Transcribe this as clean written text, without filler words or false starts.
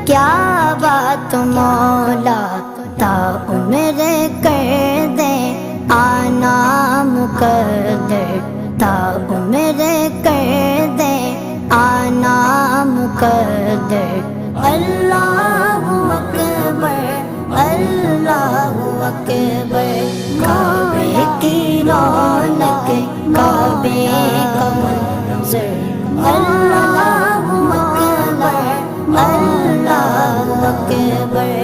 کیا بات مولا تا عمر کر دے آنا مقدر، تا عمر کر دے آنا مقدر۔ اللہ اکبر اللہ اکبر، کعبے کی رونق کعبے کا منظر، اللہ اکبر اللہ اکبر۔